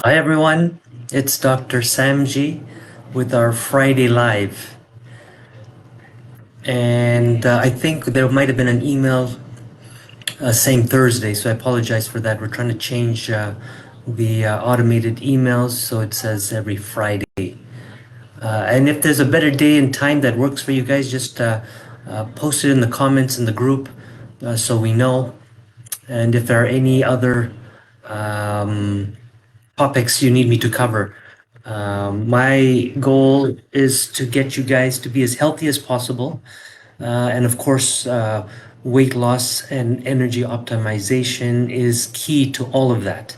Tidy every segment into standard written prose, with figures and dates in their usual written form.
Hi everyone, it's Dr. Samji with our Friday Live. And I think there might have been an email saying Thursday, so I apologize for that. We're trying to change the automated emails so it says every Friday. And if there's a better day and time that works for you guys, just post it in the comments in the group so we know. And if there are any other topics you need me to cover. My goal is to get you guys to be as healthy as possible. And of course, weight loss and energy optimization is key to all of that.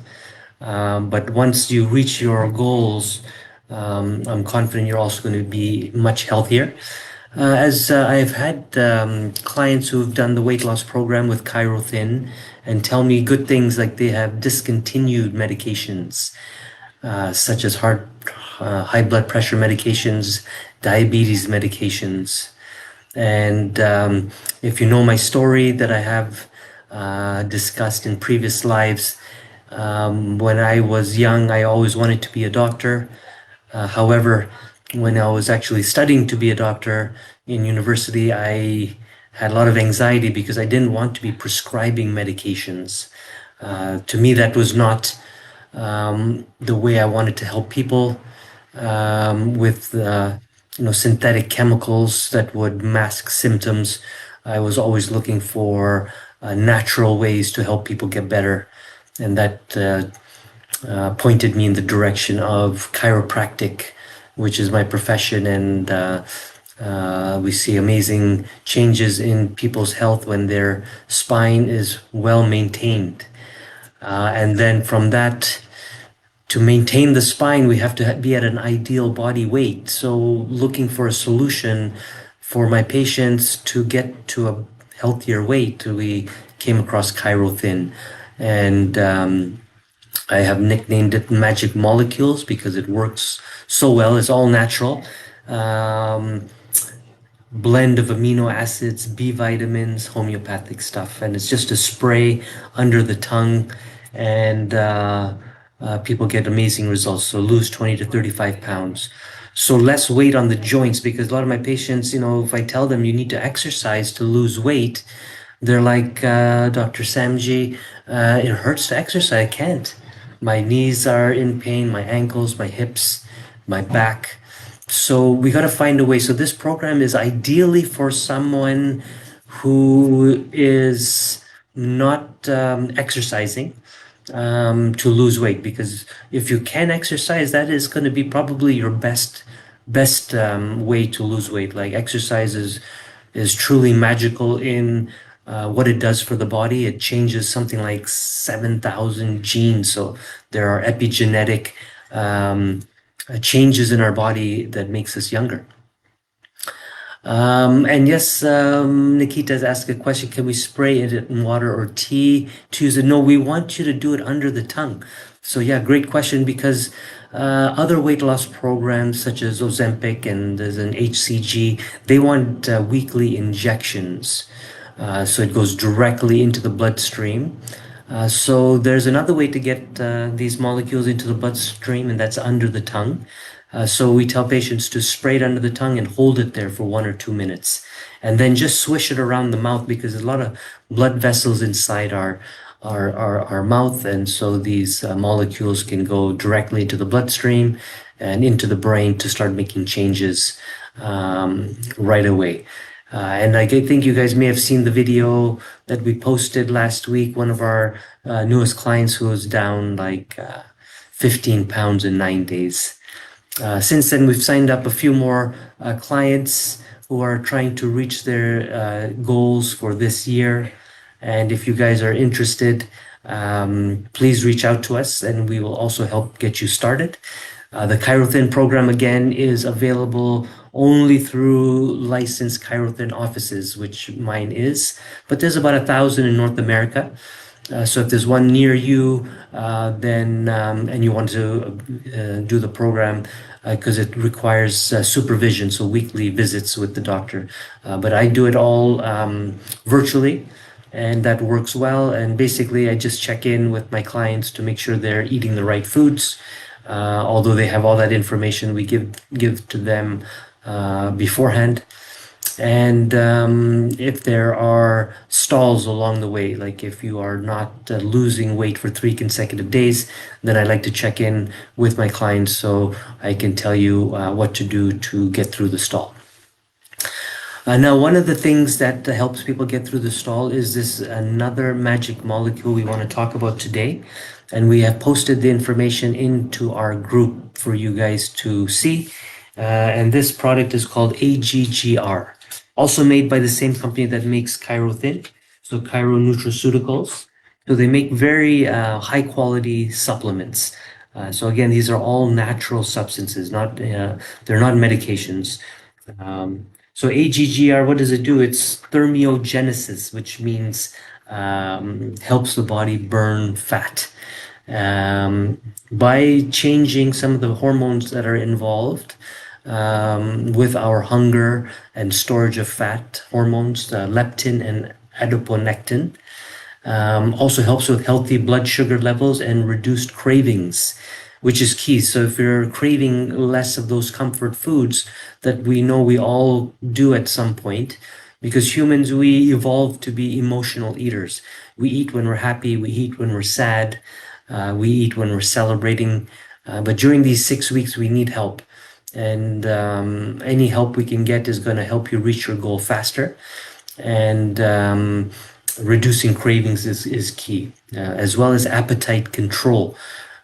But once you reach your goals, I'm confident you're also going to be much healthier. As I've had clients who've done the weight loss program with Thin and tell me good things like they have discontinued medications such as high blood pressure medications, diabetes medications. And if you know my story that I have discussed in previous lives, when I was young, I always wanted to be a doctor. However, when I was actually studying to be a doctor in university, I had a lot of anxiety because I didn't want to be prescribing medications. To me, that was not the way I wanted to help people with synthetic chemicals that would mask symptoms. I was always looking for natural ways to help people get better, and that pointed me in the direction of chiropractic, which is my profession, and we see amazing changes in people's health when their spine is well maintained. And then from that, to maintain the spine, we have to be at an ideal body weight. So looking for a solution for my patients to get to a healthier weight, we came across Thin. And I have nicknamed it Magic Molecules because it works so well. It's all natural. Blend of amino acids, B vitamins, homeopathic stuff. And it's just a spray under the tongue, and people get amazing results. So lose 20 to 35 pounds. So less weight on the joints, because a lot of my patients, if I tell them you need to exercise to lose weight, they're like, Dr. Samji, it hurts to exercise. I can't. My knees are in pain, my ankles, my hips, my back. So we got to find a way. So this program is ideally for someone who is not exercising to lose weight, because if you can exercise, that is going to be probably your best way to lose weight. Like exercise is truly magical in what it does for the body. It changes something like 7,000 genes. So there are epigenetic changes in our body that makes us younger. And yes, Nikita has asked a question, can we spray it in water or tea to use it? No, we want you to do it under the tongue. So yeah, great question, because other weight loss programs such as Ozempic and there's an HCG, they want weekly injections. So it goes directly into the bloodstream. So there's another way to get these molecules into the bloodstream, and that's under the tongue. So we tell patients to spray it under the tongue and hold it there for 1 or 2 minutes, and then just swish it around the mouth, because there's a lot of blood vessels inside our mouth, and so these molecules can go directly into the bloodstream and into the brain to start making changes right away. And I think you guys may have seen the video that we posted last week. One of our newest clients who was down like 15 pounds in 9 days. Since then, we've signed up a few more clients who are trying to reach their goals for this year. And if you guys are interested, please reach out to us and we will also help get you started. The Thin program, again, is available only through licensed Thin offices, which mine is. But there's about 1,000 in North America. So if there's one near you, then and you want to do the program, because it requires supervision, so weekly visits with the doctor. But I do it all virtually. and that works well. And basically, I just check in with my clients to make sure they're eating the right foods. Although they have all that information, we give to them beforehand. And if there are stalls along the way, like if you are not losing weight for 3 consecutive days, then I like to check in with my clients so I can tell you what to do to get through the stall. Now, one of the things that helps people get through the stall is this another magic molecule we want to talk about today. And we have posted the information into our group for you guys to see. And this product is called AGGR, also made by the same company that makes Chirothin, so Chiro Nutraceuticals. So they make very high quality supplements. So again, these are all natural substances, not they're not medications. So AGGR, what does it do? It's thermogenesis, which means helps the body burn fat. By changing some of the hormones that are involved with our hunger and storage of fat hormones, leptin and adiponectin, also helps with healthy blood sugar levels and reduced cravings, which is key. So if you're craving less of those comfort foods that we know we all do at some point, because humans, we evolved to be emotional eaters. We eat when we're happy, we eat when we're sad, we eat when we're celebrating. But during these 6 weeks, we need help. And any help we can get is going to help you reach your goal faster. And reducing cravings is key, as well as appetite control.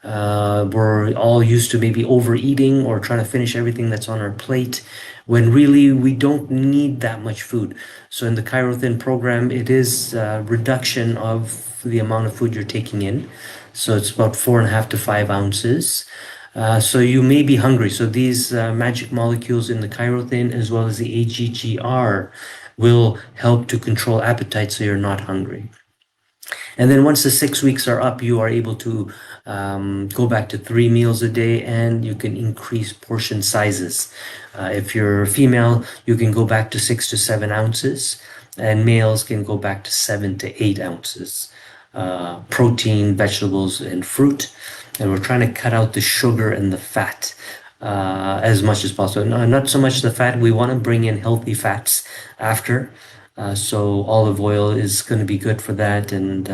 We're all used to maybe overeating or trying to finish everything that's on our plate when really we don't need that much food. So in the Chirothin program, it is reduction of the amount of food you're taking in. So it's about 4.5 to 5 ounces. So you may be hungry. So these magic molecules in the Chirothin as well as the AGGR will help to control appetite so you're not hungry. And then once the 6 weeks are up, you are able to go back to 3 meals a day, and you can increase portion sizes. If you're female, you can go back to 6 to 7 ounces, and males can go back to 7 to 8 ounces. Protein, vegetables, and fruit. And we're trying to cut out the sugar and the fat as much as possible. Not so much the fat. We want to bring in healthy fats after. So olive oil is going to be good for that, and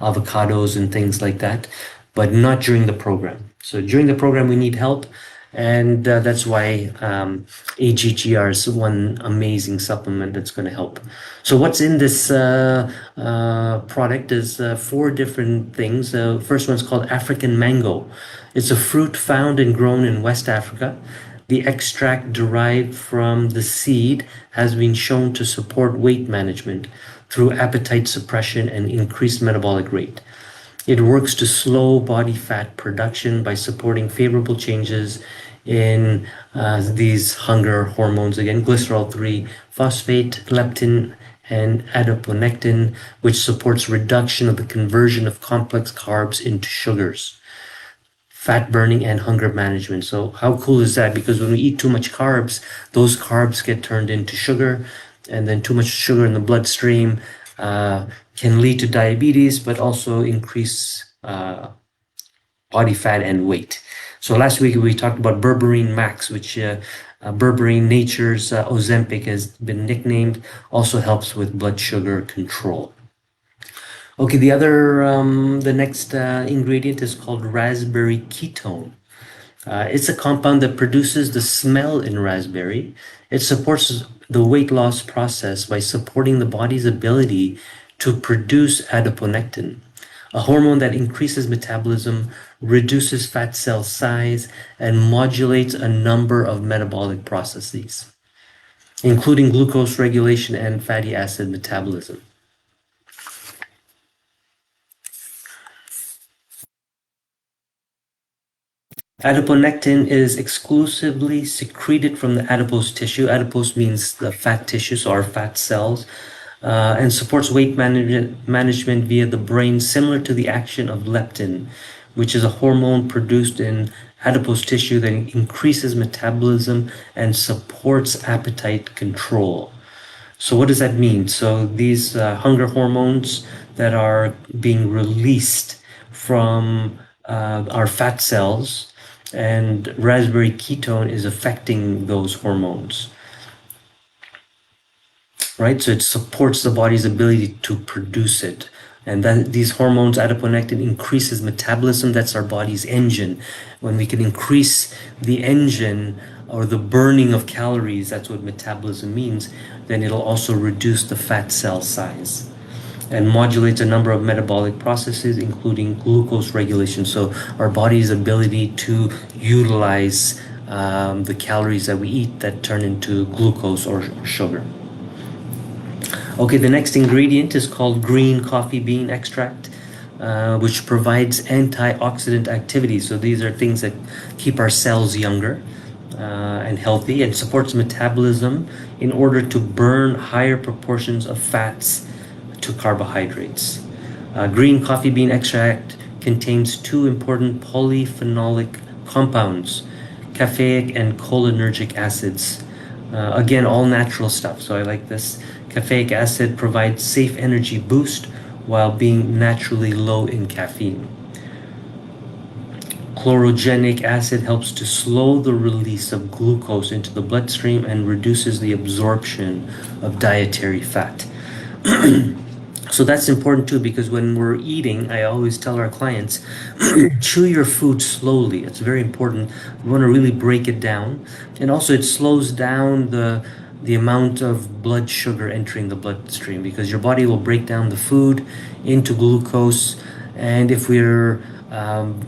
avocados and things like that, but not during the program. So during the program, we need help, and that's why AGGR is one amazing supplement that's going to help. So what's in this product is 4 different things. The first one's called African mango. It's a fruit found and grown in West Africa. The extract derived from the seed has been shown to support weight management through appetite suppression and increased metabolic rate. It works to slow body fat production by supporting favorable changes in these hunger hormones, again, glycerol 3 phosphate, leptin, and adiponectin, which supports reduction of the conversion of complex carbs into sugars, fat burning, and hunger management. So how cool is that? Because when we eat too much carbs, those carbs get turned into sugar, and then too much sugar in the bloodstream can lead to diabetes, but also increase body fat and weight. So last week we talked about berberine max, which berberine, nature's Ozempic, has been nicknamed, also helps with blood sugar control. Okay, the next ingredient is called raspberry ketone. It's a compound that produces the smell in raspberry. It supports the weight loss process by supporting the body's ability to produce adiponectin, a hormone that increases metabolism, reduces fat cell size, and modulates a number of metabolic processes, including glucose regulation and fatty acid metabolism. Adiponectin is exclusively secreted from the adipose tissue. Adipose means the fat tissue, so our fat cells, and supports weight management via the brain, similar to the action of leptin, which is a hormone produced in adipose tissue that increases metabolism and supports appetite control. So what does that mean? So these hunger hormones that are being released from our fat cells, and raspberry ketone is affecting those hormones, right? So it supports the body's ability to produce it. And then these hormones, adiponectin, increases metabolism. That's our body's engine. When we can increase the engine or the burning of calories, that's what metabolism means, then it'll also reduce the fat cell size and modulates a number of metabolic processes, including glucose regulation. So our body's ability to utilize the calories that we eat that turn into glucose or sugar. Okay, the next ingredient is called green coffee bean extract, which provides antioxidant activity. So these are things that keep our cells younger and healthy, and supports metabolism in order to burn higher proportions of fats to carbohydrates. Green coffee bean extract contains two important polyphenolic compounds, caffeic and cholinergic acids. Again, all natural stuff, so I like this. Caffeic acid provides safe energy boost while being naturally low in caffeine. Chlorogenic acid helps to slow the release of glucose into the bloodstream and reduces the absorption of dietary fat. So that's important too, because when we're eating, I always tell our clients, chew your food slowly. It's very important. We want to really break it down. And also it slows down the amount of blood sugar entering the bloodstream, because your body will break down the food into glucose. And if we're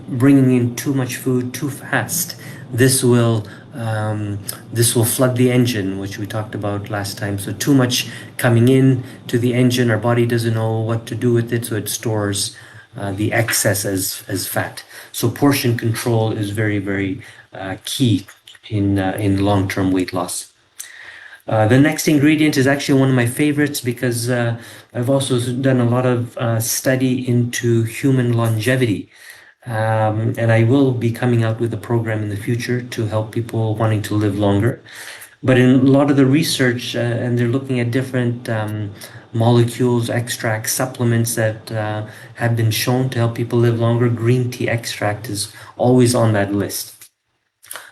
bringing in too much food too fast, this will flood the engine, which we talked about last time. So too much coming in to the engine, our body doesn't know what to do with it, so it stores the excess as fat. So portion control is very, very key in long-term weight loss. The next ingredient is actually one of my favorites, because I've also done a lot of study into human longevity. And I will be coming out with a program in the future to help people wanting to live longer. But in a lot of the research, and they're looking at different molecules, extracts, supplements that have been shown to help people live longer, green tea extract is always on that list.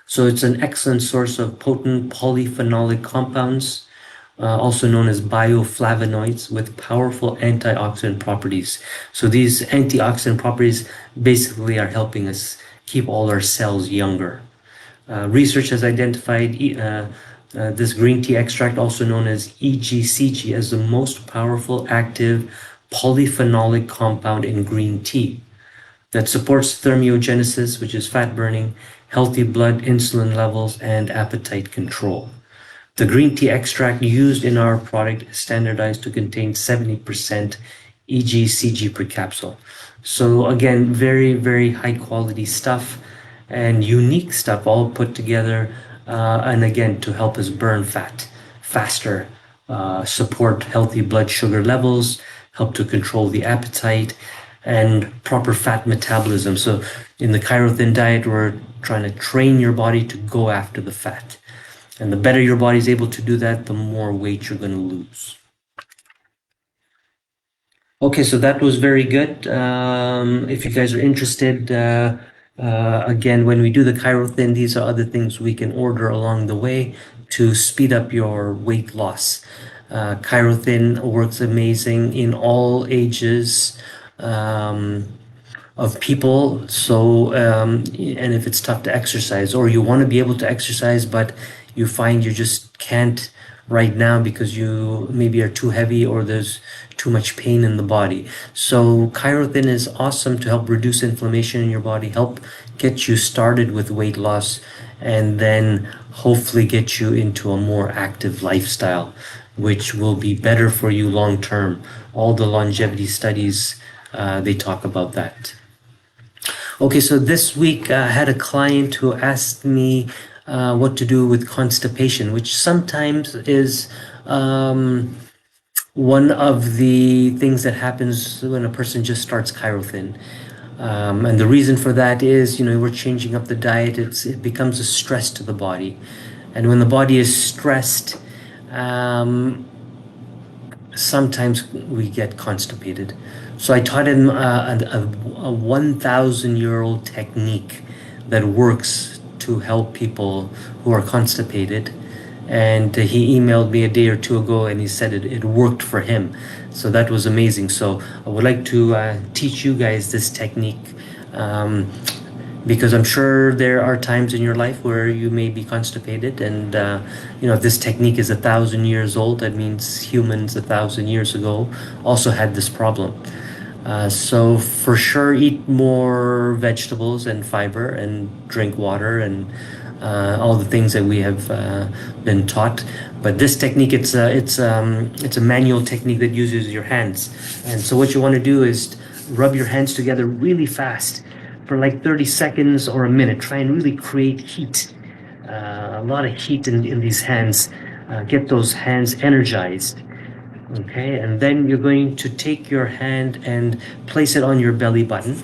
So it's an excellent source of potent polyphenolic compounds, also known as bioflavonoids, with powerful antioxidant properties. So these antioxidant properties basically are helping us keep all our cells younger. Research has identified this green tea extract, also known as EGCG, as the most powerful active polyphenolic compound in green tea that supports thermogenesis, which is fat burning, healthy blood insulin levels, and appetite control. The green tea extract used in our product is standardized to contain 70% EGCG per capsule. So again, very, very high quality stuff and unique stuff all put together, and again, to help us burn fat faster, support healthy blood sugar levels, help to control the appetite, and proper fat metabolism. So in the Chirothin diet, we're trying to train your body to go after the fat. And the better your body is able to do that, the more weight you're going to lose. Okay, so that was very good. If you guys are interested, again, when we do the Chirothin, these are other things we can order along the way to speed up your weight loss. Chirothin works amazing in all ages of people. So, and if it's tough to exercise, or you want to be able to exercise, but you find you just can't right now because you maybe are too heavy or there's too much pain in the body. So Chirothin is awesome to help reduce inflammation in your body, help get you started with weight loss, and then hopefully get you into a more active lifestyle, which will be better for you long term. All the longevity studies, they talk about that. Okay, so this week I had a client who asked me what to do with constipation, which sometimes is one of the things that happens when a person just starts Chirothin. And the reason for that is, we're changing up the diet. It becomes a stress to the body. And when the body is stressed, sometimes we get constipated. So I taught him a 1,000-year-old technique that works to help people who are constipated. And he emailed me a day or two ago and he said it worked for him. So that was amazing. So I would like to teach you guys this technique. Because I'm sure there are times in your life where you may be constipated, and if this technique is 1,000 years old, that means humans 1,000 years ago also had this problem. So for sure, eat more vegetables and fiber, and drink water, and all the things that we have been taught. But this technique, it's a manual technique that uses your hands, and so what you want to do is rub your hands together really fast for like 30 seconds or a minute. Try and really create heat, a lot of heat in these hands. Get those hands energized. Okay, and then you're going to take your hand and place it on your belly button.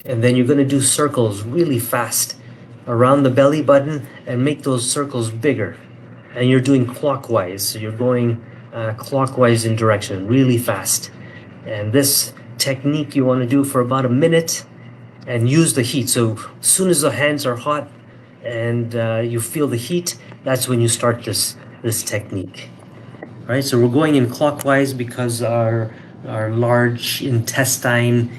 And then you're going to do circles really fast around the belly button and make those circles bigger. And you're doing clockwise, so you're going clockwise in direction really fast. And this technique you want to do for about a minute and use the heat. So as soon as the hands are hot and you feel the heat, that's when you start this technique. All right, so we're going in clockwise because our large intestine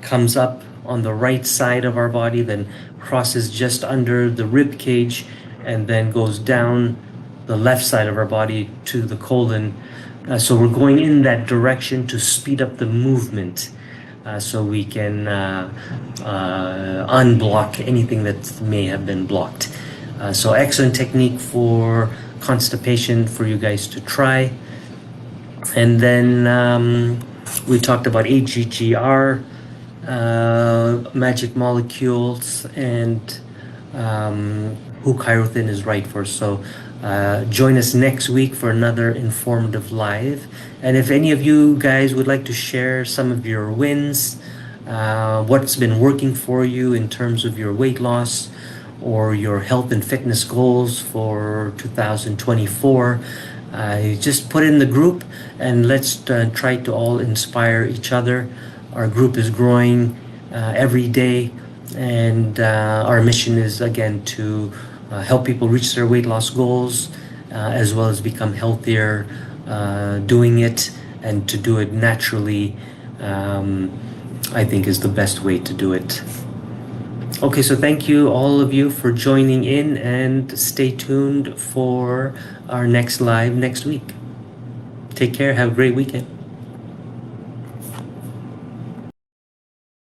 comes up on the right side of our body, then crosses just under the rib cage, and then goes down the left side of our body to the colon. So we're going in that direction to speed up the movement, so we can unblock anything that may have been blocked. So excellent technique for constipation for you guys to try. And then we talked about AGGR, magic molecules, and who Chirothin is right for. So join us next week for another informative live. And if any of you guys would like to share some of your wins, what's been working for you in terms of your weight loss or your health and fitness goals for 2024, just put in the group, and let's try to all inspire each other. Our group is growing every day, and our mission is, again, to help people reach their weight loss goals, as well as become healthier doing it, and to do it naturally, I think, is the best way to do it. Okay, so thank you all of you for joining in, and stay tuned for our next live next week. Take care. Have a great weekend.